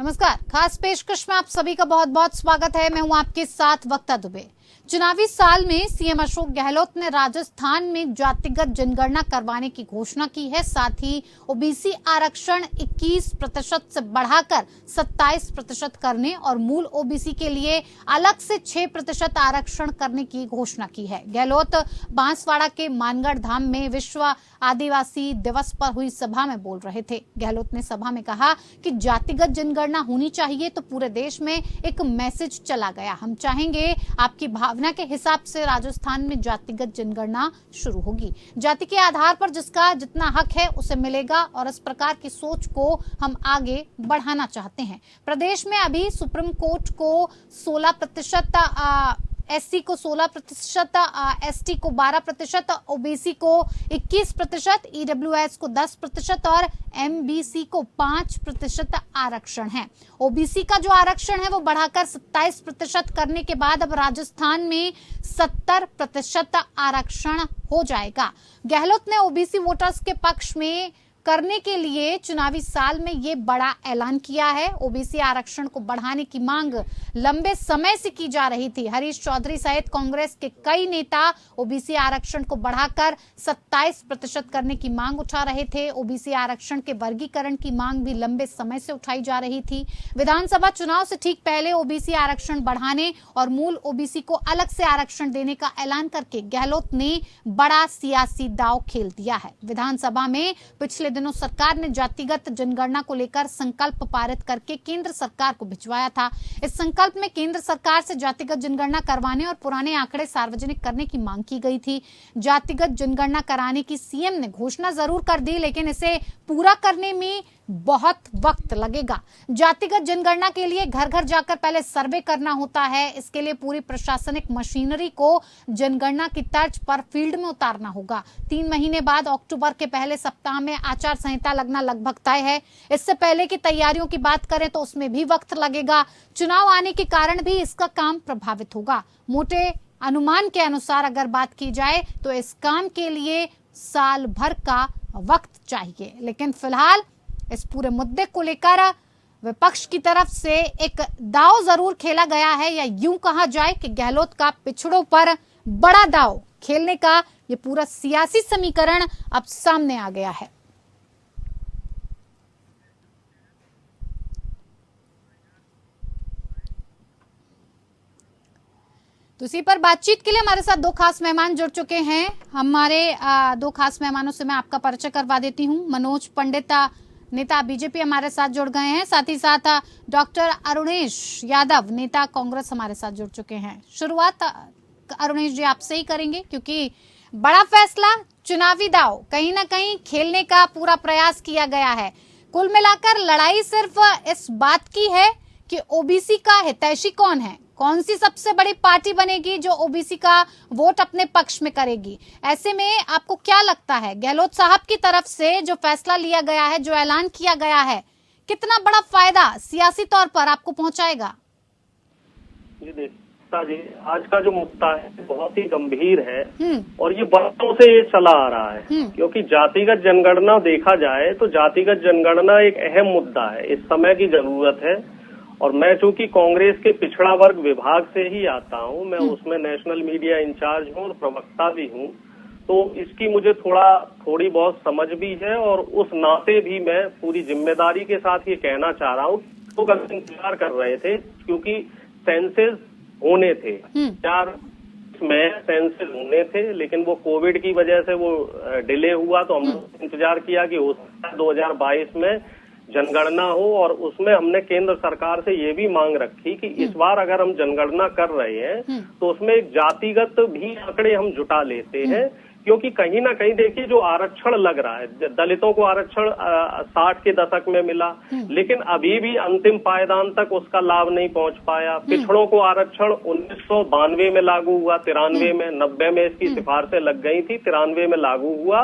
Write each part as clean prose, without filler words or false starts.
नमस्कार। खास पेशकश में आप सभी का बहुत बहुत स्वागत है। मैं हूं आपके साथ वक्ता दुबे। चुनावी साल में सीएम अशोक गहलोत ने राजस्थान में जातिगत जनगणना करवाने की घोषणा की है। साथ ही ओबीसी आरक्षण 21% से बढ़ाकर 27% करने और मूल ओबीसी के लिए अलग से 6% आरक्षण करने की घोषणा की है। गहलोत बांसवाड़ा के मानगढ़ धाम में विश्व आदिवासी दिवस पर हुई सभा में बोल रहे थे। गहलोत ने सभा में कहा कि जातिगत जनगणना होनी चाहिए तो पूरे देश में एक मैसेज चला गया। हम चाहेंगे आपकी भावना के हिसाब से राजस्थान में जातिगत जनगणना शुरू होगी। जाति के आधार पर जिसका जितना हक है उसे मिलेगा और इस प्रकार की सोच को हम आगे बढ़ाना चाहते हैं। प्रदेश में अभी सुप्रीम कोर्ट को 16%, एससी को 16%, एसटी को 12%, ओबीसी को 21%, ईडब्ल्यूएस को 10% और एमबीसी को 5% आरक्षण है। ओबीसी का जो आरक्षण है वो बढ़ाकर 27% करने के बाद अब राजस्थान में 70% आरक्षण हो जाएगा। गहलोत ने ओबीसी वोटर्स के पक्ष में करने के लिए चुनावी साल में ये बड़ा ऐलान किया है। ओबीसी आरक्षण को बढ़ाने की मांग लंबे समय से की जा रही थी। हरीश चौधरी सहित कांग्रेस के कई नेता ओबीसी आरक्षण को बढ़ाकर 27% करने की मांग उठा रहे थे। ओबीसी आरक्षण के वर्गीकरण की मांग भी लंबे समय से उठाई जा रही थी। विधानसभा चुनाव से ठीक पहले ओबीसी आरक्षण बढ़ाने और मूल ओबीसी को अलग से आरक्षण देने का ऐलान करके गहलोत ने बड़ा सियासी दांव खेल दिया है। विधानसभा में पिछले दिनों सरकार ने जातिगत जनगणना को लेकर संकल्प पारित करके केंद्र सरकार को भिजवाया था। इस संकल्प में केंद्र सरकार से जातिगत जनगणना करवाने और पुराने आंकड़े सार्वजनिक करने की मांग की गई थी। जातिगत जनगणना कराने की सीएम ने घोषणा जरूर कर दी, लेकिन इसे पूरा करने में बहुत वक्त लगेगा। जातिगत जनगणना के लिए घर घर जाकर पहले सर्वे करना होता है। इसके लिए पूरी प्रशासनिक मशीनरी को जनगणना की तर्ज पर फील्ड में उतारना होगा। 3 महीने बाद अक्टूबर के पहले सप्ताह में आचार संहिता लगना लगभग तय है। इससे पहले की तैयारियों की बात करें तो उसमें भी वक्त लगेगा। चुनाव आने के कारण भी इसका काम प्रभावित होगा। मोटे अनुमान के अनुसार अगर बात की जाए तो इस काम के लिए साल भर का वक्त चाहिए। लेकिन फिलहाल इस पूरे मुद्दे को लेकर विपक्ष की तरफ से एक दांव जरूर खेला गया है, या यूं कहा जाए कि गहलोत का पिछड़ों पर बड़ा दांव खेलने का ये पूरा सियासी समीकरण अब सामने आ गया है। तो इसी पर बातचीत के लिए हमारे साथ 2 खास मेहमान जुड़ चुके हैं। हमारे 2 खास मेहमानों से मैं आपका परिचय करवा देती हूँ। मनोज पंडित, नेता बीजेपी, हमारे साथ जुड़ गए हैं। साथ ही साथ डॉक्टर अरुणेश यादव, नेता कांग्रेस, हमारे साथ जुड़ चुके हैं। शुरुआत अरुणेश जी आपसे ही करेंगे, क्योंकि बड़ा फैसला, चुनावी दांव कहीं ना कहीं खेलने का पूरा प्रयास किया गया है। कुल मिलाकर लड़ाई सिर्फ इस बात की है कि ओबीसी का हितैषी कौन है, कौन सी सबसे बड़ी पार्टी बनेगी जो ओबीसी का वोट अपने पक्ष में करेगी। ऐसे में आपको क्या लगता है, गहलोत साहब की तरफ से जो फैसला लिया गया है, जो ऐलान किया गया है, कितना बड़ा फायदा सियासी तौर पर आपको पहुंचाएगा? जी जी, आज का जो मुद्दा है बहुत ही गंभीर है और ये बरसों से ये चला आ रहा है। क्योंकि जातिगत जनगणना देखा जाए तो जातिगत जनगणना एक अहम मुद्दा है, इस समय की जरूरत है। और मैं चूंकि कांग्रेस के पिछड़ा वर्ग विभाग से ही आता हूं, मैं उसमें नेशनल मीडिया इंचार्ज हूं और प्रवक्ता भी हूं, तो इसकी मुझे थोड़ी बहुत समझ भी है। और उस नाते भी मैं पूरी जिम्मेदारी के साथ ये कहना चाह रहा हूं, तो कल इंतजार कर रहे थे क्योंकि सेंसेस होने थे, 4 में सेंसेस होने थे, लेकिन वो कोविड की वजह से वो डिले हुआ। तो हमने इंतजार किया कि हो सकता है 2022 में जनगणना हो, और उसमें हमने केंद्र सरकार से ये भी मांग रखी कि इस बार अगर हम जनगणना कर रहे हैं तो उसमें एक जातिगत भी आंकड़े हम जुटा लेते हैं। क्योंकि कहीं ना कहीं देखिए जो आरक्षण लग रहा है, दलितों को आरक्षण 60 के दशक में मिला, लेकिन अभी भी अंतिम पायदान तक उसका लाभ नहीं पहुंच पाया। पिछड़ों को आरक्षण 1992 में लागू हुआ, 93 में, 90 में इसकी सिफारिशें लग गई थी, 93 में लागू हुआ,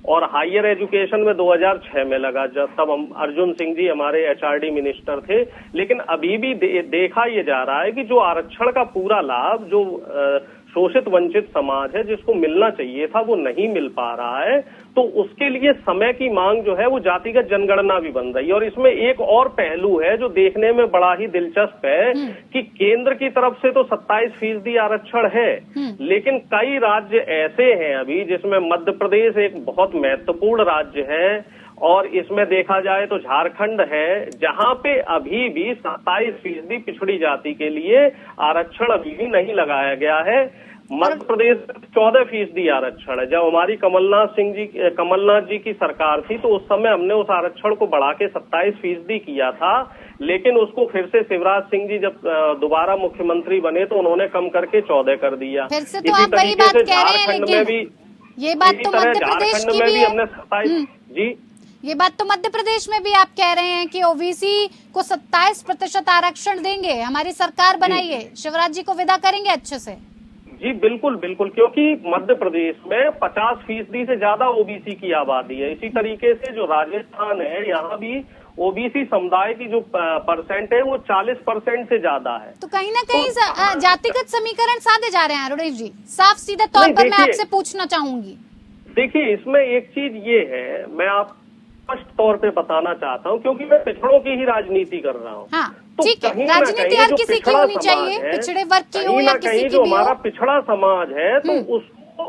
और हायर एजुकेशन में 2006 में लगा, जब तब हम अर्जुन सिंह जी हमारे एचआरडी मिनिस्टर थे। लेकिन अभी भी देखा ये जा रहा है कि जो आरक्षण का पूरा लाभ जो शोषित वंचित समाज है, जिसको मिलना चाहिए था वो नहीं मिल पा रहा है, तो उसके लिए समय की मांग जो है वो जातिगत जनगणना भी बन रही है। और इसमें एक और पहलू है जो देखने में बड़ा ही दिलचस्प है कि केंद्र की तरफ से तो 27% आरक्षण है, लेकिन कई राज्य ऐसे हैं अभी, जिसमें मध्य प्रदेश एक बहुत महत्वपूर्ण राज्य है, और इसमें देखा जाए तो झारखंड है, जहां पे अभी भी 27% पिछड़ी जाति के लिए आरक्षण अभी भी नहीं लगाया गया है। मध्य प्रदेश 14% आरक्षण है। जब हमारी कमलनाथ जी की सरकार थी तो उस समय हमने उस आरक्षण को बढ़ा के 27% किया था, लेकिन उसको फिर से शिवराज सिंह जी जब दोबारा मुख्यमंत्री बने तो उन्होंने कम करके 14 कर दिया। फिर से तो आप वही बात कह रहे हैं, लेकिन ये बात तो मध्य प्रदेश की भी है। हमने 27 जी, ये बात तो मध्य प्रदेश में भी आप कह रहे हैं कि ओबीसी को 27% आरक्षण देंगे, हमारी सरकार बनाइए, शिवराज जी को विदा करेंगे अच्छे से। जी बिल्कुल बिल्कुल, क्योंकि मध्य प्रदेश में 50% से ज्यादा ओबीसी की आबादी है। इसी तरीके से जो राजस्थान है, यहाँ भी ओबीसी समुदाय की जो परसेंट है वो 40% से ज्यादा है। तो कहीं ना कहीं जातिगत समीकरण साधे जा रहे हैं अरुणेश जी, साफ सीधे तौर पर मैं आपसे पूछना चाहूंगी। देखिए, इसमें एक चीज ये है, मैं आप स्पष्ट तौर पे बताना चाहता हूँ, क्योंकि मैं पिछड़ों की ही राजनीति कर रहा हूँ। हाँ, तो ठीक है, राजनीति हर किसी की होनी चाहिए, पिछड़े वर्ग की हो या किसी की जो भी हो। हमारा पिछड़ा समाज है तो उसको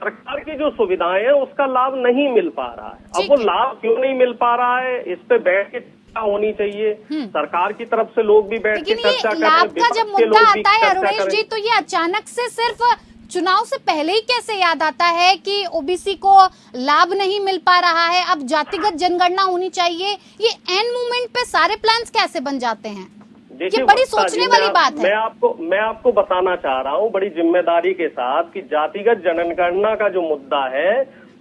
सरकार की जो सुविधाएं हैं उसका लाभ नहीं मिल पा रहा है। अब वो लाभ क्यों नहीं मिल पा रहा है, इस पे बैठ के चर्चा होनी चाहिए। सरकार की तरफ से लोग भी बैठ के चर्चा करें। लाभ का जब मुद्दा आता है अरुणेश जी, तो ये अचानक से सिर्फ चुनाव से पहले ही कैसे याद आता है कि ओबीसी को लाभ नहीं मिल पा रहा है, अब जातिगत जनगणना होनी चाहिए? ये एंड मोमेंट पे सारे प्लान्स कैसे बन जाते हैं? ये बड़ी सोचने वाली बात है। मैं आपको बताना चाह रहा हूँ बड़ी जिम्मेदारी के साथ कि जातिगत जनगणना का जो मुद्दा है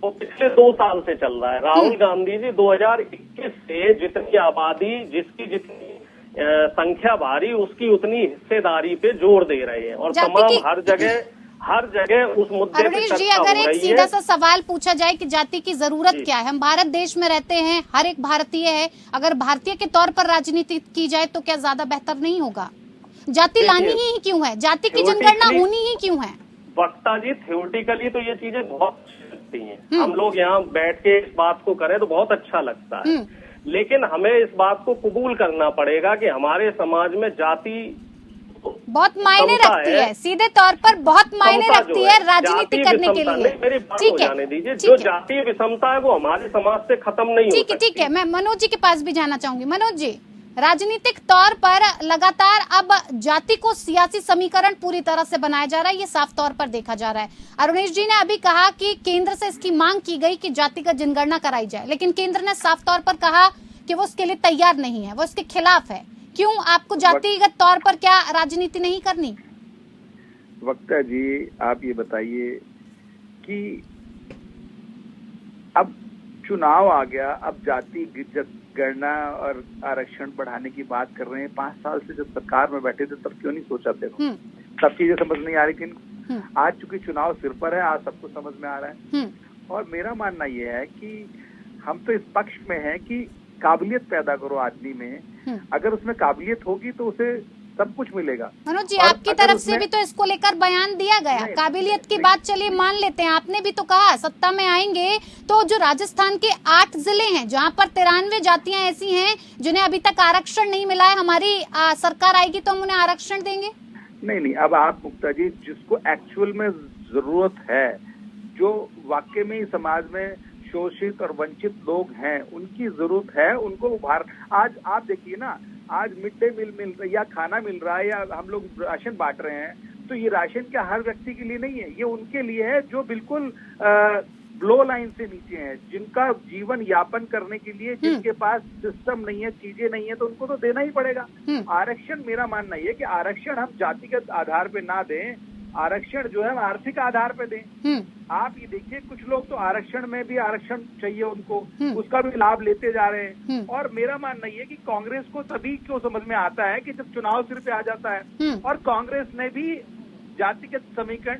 वो पिछले 2 साल से चल रहा है। राहुल गांधी जी 2021 से जितनी आबादी, जिसकी जितनी संख्या भारी, उसकी उतनी हिस्सेदारी पे जोर दे रहे हैं, और तमाम हर जगह उस मुद्दे पे चर्चा हो रही है। अगर एक सीधा सा सवाल पूछा जाए कि जाति की जरूरत क्या है, हम भारत देश में रहते हैं, हर एक भारतीय है, अगर भारतीय के तौर पर राजनीति की जाए तो क्या ज्यादा बेहतर नहीं होगा? जाति लानी ही क्यों है? जाति की जनगणना होनी ही क्यों है? वक्ता जी, थ्योरेटिकली तो ये चीजें बहुत अच्छी लगती हैं, हम लोग यहाँ बैठ के इस बात को करें तो बहुत अच्छा लगता है, लेकिन हमें इस बात को कबूल करना पड़ेगा कि हमारे समाज में जाति बहुत मायने रखती है, सीधे तौर पर बहुत मायने रखती है राजनीति करने के लिए। मेरी बात हो जाने दीजिए। जो जातीय विषमता है वो हमारे समाज से खत्म नहीं हो सकती। ठीक है, मैं मनोज जी के पास भी जाना चाहूंगी। मनोज जी, राजनीतिक तौर पर लगातार अब जाति को सियासी समीकरण पूरी तरह से बनाया जा रहा है, ये साफ तौर पर देखा जा रहा है। अरुणेश जी ने अभी कहा कि केंद्र से इसकी मांग की गई कि जातिगत जनगणना कराई जाए, लेकिन केंद्र ने साफ तौर पर कहा कि वो उसके लिए तैयार नहीं है, वो इसके खिलाफ है। क्यों? आपको जातिगत तौर पर क्या राजनीति नहीं करनी? वक्ता जी, आप ये बताइए कि अब चुनाव आ गया, अब जाति गणना और आरक्षण बढ़ाने की बात कर रहे हैं। 5 साल से जब सरकार में बैठे थे तब क्यों नहीं सोचा थे? सब चीजें समझ नहीं आ रही थी। आज चूंकि चुनाव सिर पर है, आज सबको समझ में आ रहा है। और मेरा मानना यह है कि हम तो इस पक्ष में है कि काबिलियत पैदा करो आदमी में, अगर उसमें काबिलियत होगी तो उसे सब कुछ मिलेगा। मनोज जी, आपकी तरफ से भी तो इसको लेकर बयान दिया गया। काबिलियत की बात चलिए मान लेते हैं, आपने भी तो कहा सत्ता में आएंगे तो जो राजस्थान के 8 जिले हैं जहां पर 93 जातियां ऐसी हैं जिन्हें अभी तक आरक्षण नहीं मिला है, हमारी सरकार आएगी तो हम उन्हें आरक्षण देंगे। नहीं, अब आप मुक्ता जी, जिसको एक्चुअल में जरूरत है, जो वाकई में समाज में शोषित और वंचित लोग हैं, उनकी जरूरत है, उनको उभार। आज आप देखिए ना, आज मिड डे मील मिल रहा है या खाना मिल रहा है या हम लोग राशन बांट रहे हैं, तो ये राशन क्या हर व्यक्ति के लिए नहीं है, ये उनके लिए है जो बिल्कुल ब्लो लाइन से नीचे हैं, जिनका जीवन यापन करने के लिए, जिनके पास सिस्टम नहीं है, चीजें नहीं है, तो उनको तो देना ही पड़ेगा आरक्षण। मेरा मानना ये कि आरक्षण हम जातिगत आधार पे ना दें, आरक्षण जो है हम आर्थिक आधार पे दें। आप ये देखिए, कुछ लोग तो आरक्षण में भी आरक्षण चाहिए उनको, उसका भी लाभ लेते जा रहे हैं। और मेरा मानना ये कि कांग्रेस को तभी क्यों समझ में आता है कि जब चुनाव सिर पे आ जाता है, और कांग्रेस ने भी जातिगत समीकरण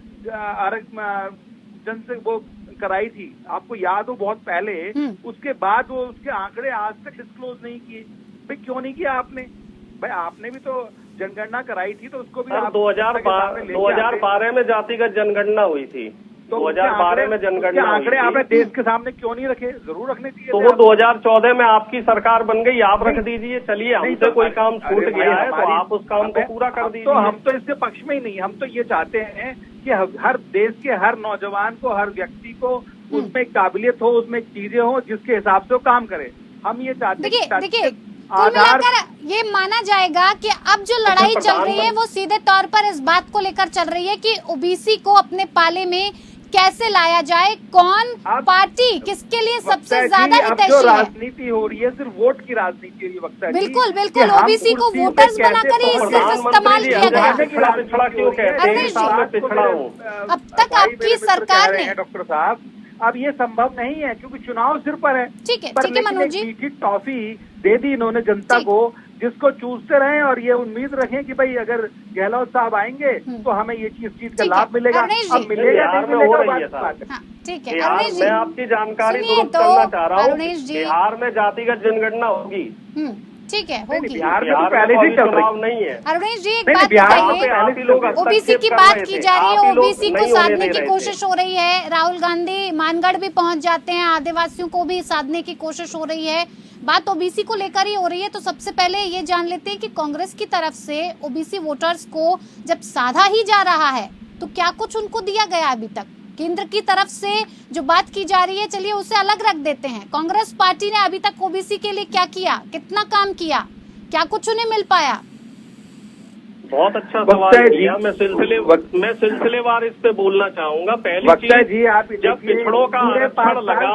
जन से वो कराई थी, आपको याद हो बहुत पहले, उसके बाद वो उसके आंकड़े आज तक डिस्क्लोज नहीं किए। भाई क्यों नहीं किया आपने? भाई आपने भी तो जनगणना कराई थी तो उसको भी सर 2012 में जातिगत जनगणना हुई थी। तो 2012 में जनगणना आंकड़े आपने देश के सामने क्यों नहीं रखे? जरूर रखने चाहिए। तो वो 2014 में आपकी सरकार बन गई, आप रख दीजिए। चलिए, हमसे कोई काम छूट गया है तो आप उस काम को पूरा कर दीजिए। तो हम तो इसके पक्ष में ही नहीं, हम तो ये चाहते हैं कि हर देश के हर नौजवान को, हर व्यक्ति को उसमें काबिलियत हो, उसमें चीजें हो जिसके हिसाब से वो काम करे। हम ये चाहते हैं। देखिए कुल मिलाकर ये माना जाएगा कि अब जो लड़ाई चल रही है वो सीधे तौर पर इस बात को लेकर चल रही है कि ओबीसी को अपने पाले में कैसे लाया जाए, कौन पार्टी किसके लिए सबसे ज्यादा हितैषी है। राजनीति हो रही है, सिर्फ वोट की राजनीति हो रही है वक्ता जी। बिल्कुल ओबीसी को वोटर्स बनाकर ही सिर्फ इस्तेमाल किया गया। अब तक आपकी सरकार ने डॉक्टर साहब, अब ये संभव नहीं है क्योंकि चुनाव सिर पर है। ठीक है मनोज जी, मीठी टॉफी दे दी इन्होंने जनता को, जिसको चूसते रहें और ये उम्मीद रखें कि भाई अगर गहलोत साहब आएंगे तो हमें ये चीज का लाभ मिलेगा। अब मिलेगा नहीं मिलेगा, ठीक है। मैं आपकी जानकारी दुरुस्त करना चाह रहा हूँ। बिहार में जातिगत जनगणना होगी। ठीक है, होगी। बिहार में पहले से चुनाव नहीं है। अरुणेश जी एक बात बताइए, ओबीसी की बात की जा रही है, ओबीसी को साधने की कोशिश हो रही है। राहुल गांधी मानगढ़ भी पहुंच जाते हैं, आदिवासियों को भी साधने की कोशिश हो रही है। बात ओबीसी को लेकर ही हो रही है। तो सबसे पहले ये जान लेते हैं कि कांग्रेस की तरफ से ओबीसी वोटर्स को जब साधा ही जा रहा है तो क्या कुछ उनको दिया गया अभी तक? केंद्र की तरफ से जो बात की जा रही है, चलिए उसे अलग रख देते हैं। कांग्रेस पार्टी ने अभी तक ओबीसी के लिए क्या किया, कितना काम किया, क्या कुछ उन्हें मिल पाया? बहुत अच्छा सवाल किया। मैं सिलसिलेवार इस पे बोलना चाहूंगा। पहली चीज, जब पिछड़ों का आरक्षण लगा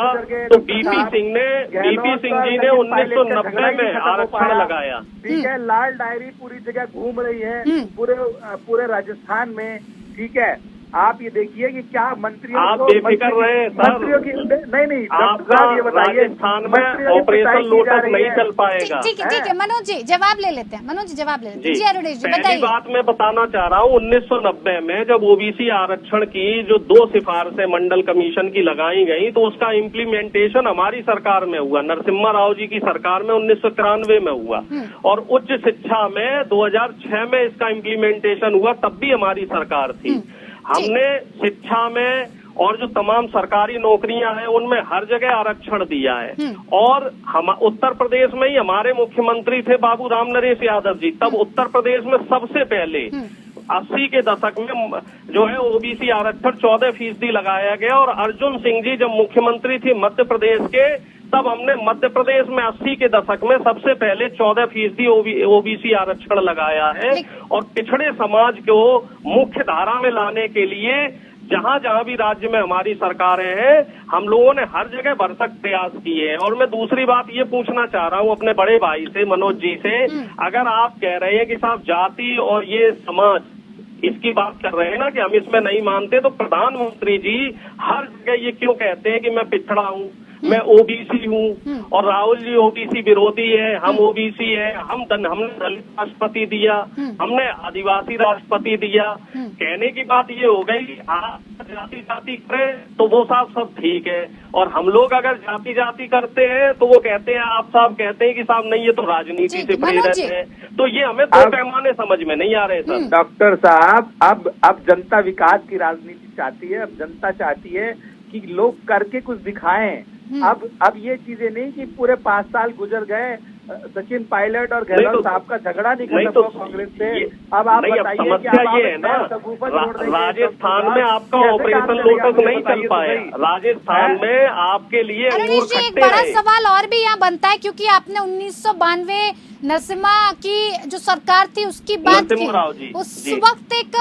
तो बीपी सिंह जी ने 1990 में आरक्षण लगाया। ठीक है, लाल डायरी पूरी जगह घूम रही है, पूरे राजस्थान में। ठीक है, आप ये देखिए कि क्या मंत्रियों आप बेफिक्र रहे मंत्रियों की नहीं आपका ये बताइए, राजस्थान में ऑपरेशन लोटस नहीं चल पाएगा। ठीक है मनोज जी जवाब ले लेते हैं। जी अरुणेश जी बताइए। बात मैं बताना चाह रहा हूँ, 1990 में जब ओबीसी आरक्षण की जो 2 सिफारिशें मंडल कमीशन की लगाई गई तो उसका इम्प्लीमेंटेशन हमारी सरकार में हुआ, नरसिम्हा राव जी की सरकार में 1993 में हुआ। और उच्च शिक्षा में 2006 में इसका इम्प्लीमेंटेशन हुआ, तब भी हमारी सरकार थी। हमने शिक्षा में और जो तमाम सरकारी नौकरियां हैं उनमें हर जगह आरक्षण दिया है। और हम उत्तर प्रदेश में ही हमारे मुख्यमंत्री थे बाबू राम नरेश यादव जी, तब उत्तर प्रदेश में सबसे पहले 80 के दशक में जो है ओबीसी आरक्षण 14% लगाया गया। और अर्जुन सिंह जी जब मुख्यमंत्री थे मध्य प्रदेश के, तब हमने मध्य प्रदेश में 80 के दशक में सबसे पहले 14% ओबीसी आरक्षण लगाया है। और पिछड़े समाज को मुख्य धारा में लाने के लिए जहां जहां भी राज्य में हमारी सरकारें हैं, हम लोगों ने हर जगह भरसक प्रयास किए हैं। और मैं दूसरी बात ये पूछना चाह रहा हूं अपने बड़े भाई से, मनोज जी से, अगर आप कह रहे हैं कि साहब जाति और ये समाज इसकी बात कर रहे हैं ना कि हम इसमें नहीं मानते, तो प्रधानमंत्री जी हर जगह ये क्यों कहते हैं कि मैं पिछड़ा हूँ, मैं ओबीसी हूँ, और राहुल जी ओबीसी विरोधी है, हम ओबीसी है, हमने दलित राष्ट्रपति दिया, हमने आदिवासी राष्ट्रपति दिया। कहने की बात ये हो गई कि आप जाति करें तो वो सब ठीक है, और हम लोग अगर जाति करते हैं तो वो कहते हैं, आप साहब कहते हैं कि साहब नहीं ये तो राजनीति से प्रेरित है। तो ये हमें 2 पैमाने समझ में नहीं आ रहे सर। डॉक्टर साहब, अब जनता विकास की राजनीति चाहती है। अब जनता चाहती है कि लोग करके कुछ दिखाएं। अब ये चीजें नहीं कि पूरे 5 साल गुजर गए, सचिन पायलट और गहलोत साहब का झगड़ा नहीं खत्म हुआ कांग्रेस से। अब आप बताइए, समस्या ये है ना, राजस्थान में आपका ऑपरेशन लोटस नहीं चल पाया। राजस्थान में आपके लिए एक बड़ा सवाल और भी यहाँ बनता है, क्योंकि आपने 1992 नरसिम्हा की जो सरकार थी उसकी बात की। उस वक्त एक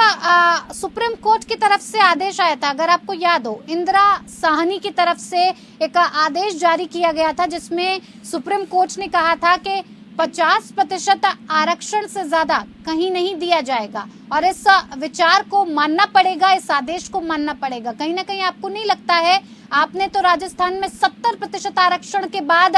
सुप्रीम कोर्ट की तरफ से आदेश आया था, अगर आपको याद हो, इंदिरा साहनी की तरफ से एक आदेश जारी किया गया था जिसमें सुप्रीम कोर्ट ने कहा था कि 50% आरक्षण से ज्यादा कहीं नहीं दिया जाएगा। और इस विचार को मानना पड़ेगा, इस आदेश को मानना पड़ेगा। कहीं ना कहीं आपको नहीं लगता है, आपने तो राजस्थान में 70% आरक्षण के बाद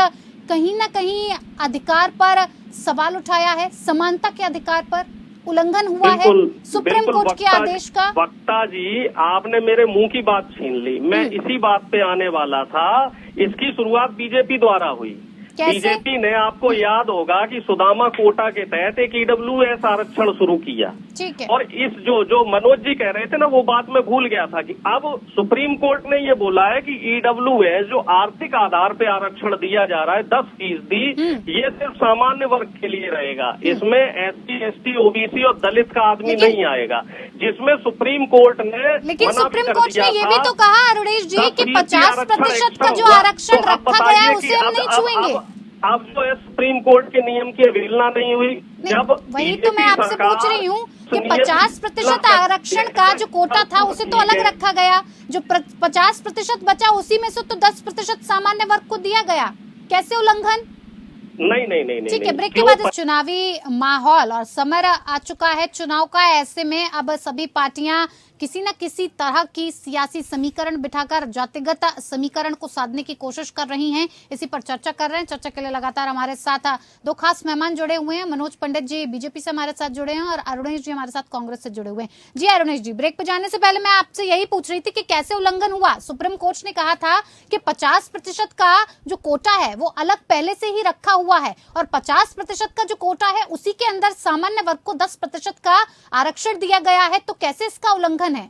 कहीं ना कहीं अधिकार पर सवाल उठाया है, समानता के अधिकार पर उल्लंघन हुआ है सुप्रीम कोर्ट के आदेश का? वक्ता जी, आपने मेरे मुंह की बात छीन ली। मैं इसी बात पे आने वाला था। इसकी शुरुआत बीजेपी द्वारा हुई। कैसे? बीजेपी ने, आपको याद होगा कि सुदामा कोटा के तहत एक ईडब्ल्यूएस आरक्षण शुरू किया। ठीक है। और इस जो मनोज जी कह रहे थे ना, वो बात मैं भूल गया था कि अब सुप्रीम कोर्ट ने ये बोला है कि ईडब्ल्यूएस जो आर्थिक आधार पे आरक्षण दिया जा रहा है 10%, ये सिर्फ सामान्य वर्ग के लिए रहेगा। इसमें एससी, एसटी, ओबीसी और दलित का आदमी नहीं आएगा, जिसमें सुप्रीम कोर्ट ने, लेकिन सुप्रीम कोर्ट ने ये भी तो कहा अरुणेश जी कि 50% का जो आरक्षण रखा गया है उसे हम नहीं छुएंगे। अब जो है सुप्रीम कोर्ट के नियम की अवहेलना नहीं हुई। जब वही तो मैं आपसे पूछ रही हूँ कि 50% आरक्षण का जो कोटा था उसे तो अलग रखा गया, जो 50% बचा उसी में से तो 10% सामान्य वर्ग को दिया गया। कैसे उल्लंघन? नहीं। ठीक है, ब्रेक के बाद चुनावी माहौल और समय आ चुका है चुनाव का। ऐसे में अब सभी पार्टियां किसी न किसी तरह की सियासी समीकरण बिठाकर जातिगत समीकरण को साधने की कोशिश कर रही हैं। इसी पर चर्चा कर रहे हैं। चर्चा के लिए लगातार हमारे साथ दो खास मेहमान जुड़े हुए हैं। मनोज पंडित जी बीजेपी से हमारे साथ जुड़े हैं और अरुणेश जी हमारे साथ कांग्रेस से जुड़े हुए हैं। जी अरुणेश जी, ब्रेक पे जाने से पहले मैं आपसे यही पूछ रही थी कि कैसे उल्लंघन हुआ। सुप्रीम कोर्ट ने कहा था कि 50% का जो कोटा है वो अलग पहले से ही रखा हुआ है और 50% का जो कोटा है उसी के अंदर सामान्य वर्ग को 10% का आरक्षण दिया गया है, तो कैसे इसका उल्लंघन है?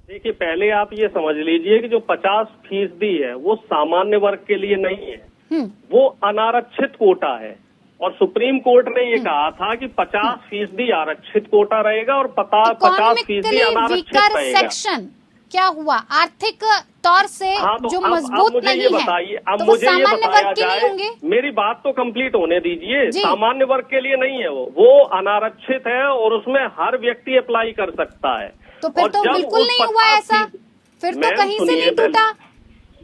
देखिए, पहले आप ये समझ लीजिए कि जो 50% है वो सामान्य वर्ग के लिए नहीं है, वो अनारक्षित कोटा है। और सुप्रीम कोर्ट ने ये कहा था कि 50% आरक्षित कोटा रहेगा और 50% अनारक्षित रहेगा। सेक्शन क्या हुआ? आर्थिक तौर से जो मजबूत नहीं है, तो वो सामान्य वर्ग के नहीं होंगे? मेरी बात तो कंप्लीट होने दीजिए। सामान्य वर्ग के लिए नहीं है, वो अनारक्षित है और उसमें हर व्यक्ति अप्लाई कर सकता है। तो फिर तो बिल्कुल नहीं हुआ ऐसा, फिर तो कहीं से नहीं टूटा।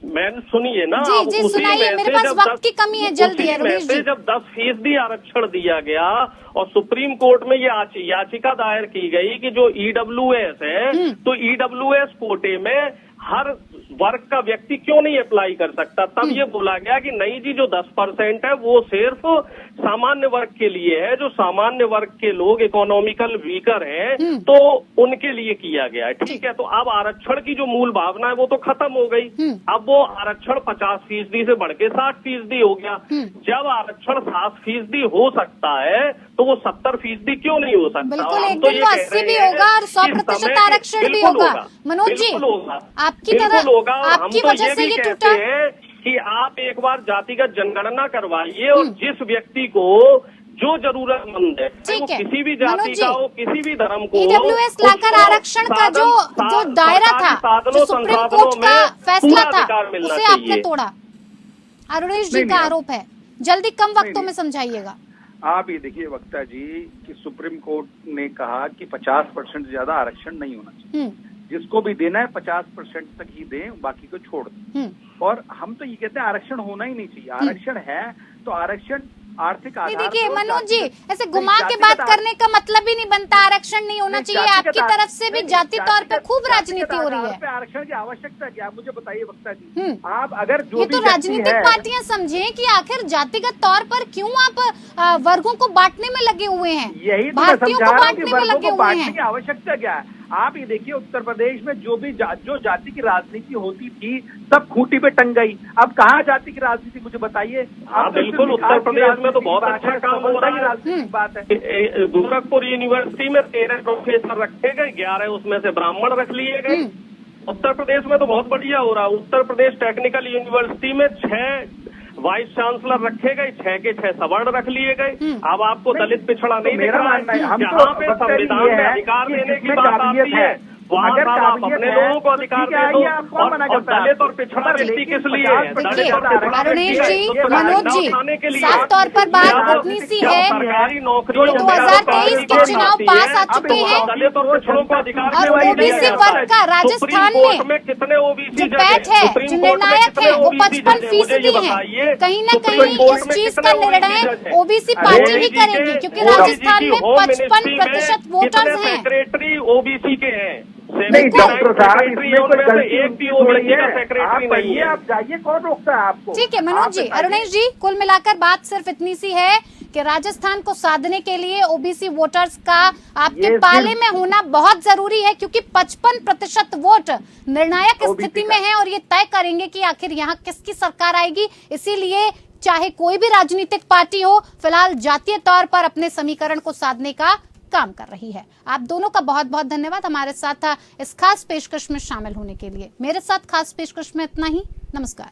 मैंने सुनिए ना, जी सुनाइए, मेरे पास वक्त की कमी है, जल्दी है रमेश जी। जब 10% आरक्षण दिया गया और सुप्रीम कोर्ट में ये याचिका दायर की गई कि जो ईडब्ल्यूएस है, तो ईडब्ल्यूएस कोटे में हर वर्ग का व्यक्ति क्यों नहीं अप्लाई कर सकता, तब ये बोला गया कि नहीं जी, जो 10% है वो सिर्फ सामान्य वर्ग के लिए है, जो सामान्य वर्ग के लोग इकोनॉमिकल वीकर हैं तो उनके लिए किया गया है। ठीक है, तो अब आरक्षण की जो मूल भावना है वो तो खत्म हो गई। अब वो आरक्षण 50% से बढ़ के 60% हो गया। जब आरक्षण 60% हो सकता है तो वो 70% क्यों नहीं हो सकता? बिल्कुल, एक दिन तो 80 भी होगा और 100% आरक्षण भी होगा। मनोज जी, आपकी तरह आपकी वजह से ये टूटा कि आप एक बार जातिगत जनगणना करवाइए और जिस व्यक्ति को जो जरूरतमंद है, वो किसी भी जाति का हो, किसी भी धर्म को, ईडब्ल्यूएस लाकर आरक्षण का जो दायरा था, जो सुप्रीम कोर्ट का फैसला था, उसे आपने तोड़ा। अरुणेश जी का आरोप है। जल्दी कम वक्तों में समझाइएगा। आप ये देखिए वक्ता जी कि सुप्रीम कोर्ट ने कहा कि 50% से ज्यादा आरक्षण नहीं होना चाहिए। जिसको भी देना है 50% तक ही दें, बाकी को छोड़ दें। और हम तो ये कहते हैं आरक्षण होना ही नहीं चाहिए। आरक्षण है तो आरक्षण आर्थिक आधार। देखिए मनोज जी, ऐसे घुमा के बात करने का मतलब ही नहीं बनता आरक्षण नहीं होना चाहिए। आपकी तरफ से भी जाति तौर पे खूब राजनीति हो रही है। आरक्षण की आवश्यकता क्या, मुझे बताइए वक्ता जी। आप अगर जो ये तो राजनीतिक पार्टियां समझे कि आखिर जातिगत तौर पर क्यों आप वर्गों को बांटने में लगे हुए हैं, यही भारतीयों को बांटने में लगे हुए हैं। की आवश्यकता क्या है? आप ये देखिए उत्तर प्रदेश में जो जाति की राजनीति होती थी सब खूंटी पे टंग गई। अब कहाँ जाति की राजनीति, मुझे बताइए। बिल्कुल, उत्तर प्रदेश में तो बहुत अच्छा काम हो रहा है। राजनीतिक बात है। गोरखपुर यूनिवर्सिटी में 13 प्रोफेसर रखे गए, 11 उसमें से ब्राह्मण रख लिए गए। उत्तर प्रदेश में तो बहुत बढ़िया हो रहा है। उत्तर प्रदेश टेक्निकल यूनिवर्सिटी में 6 वाइस चांसलर रखे गए, 6 के 6 सवर्ण रख लिए गए। अब आपको दलित पिछड़ा नहीं दिख रहा है। जहाँ पे संविधान में अधिकार देने की बात आती है वहाँ आप अपने लोगों को अधिकार दे दो। और दलित और पिछड़ा व्यक्ति किस लिए है? अरुणेश जी, मनोज जी, साफ तौर पर बात इतनी सी है, सरकारी नौकरियों 2023 के चुनाव पास आ चुके हैं दलित और पिछड़ों को अधिकार और ओबीसी वर्ग का राजस्थान में कितने ओबीसी जो पैठ है, जो निर्णायक है, वो 55% है। कहीं न कहीं इस चीज का निर्णय ओबीसी पार्टी ही करेगी, क्योंकि राजस्थान में 55% वोटर्स हैं। सेक्रेटरी ओबीसी के हैं। नहीं डॉक्टर साहब, इसमें कोई गलती एक भी थोड़ी ओबीसी का है। सेक्रेटरी आप नहीं आइए, है। आप जाइए, कौन रोकता है आपको? ठीक है मनोज जी, अरुणेश जी, कुल मिलाकर बात सिर्फ इतनी सी है कि राजस्थान को साधने के लिए ओबीसी वोटर्स का आपके पाले में होना बहुत जरूरी है, क्योंकि 55% वोट निर्णायक स्थिति में है और ये तय करेंगे कि आखिर यहाँ किसकी सरकार आएगी। इसीलिए चाहे कोई भी राजनीतिक पार्टी हो, फिलहाल जातीय तौर पर अपने समीकरण को साधने का काम कर रही है। आप दोनों का बहुत बहुत धन्यवाद हमारे साथ इस खास पेशकश में शामिल होने के लिए। मेरे साथ खास पेशकश में इतना ही। नमस्कार।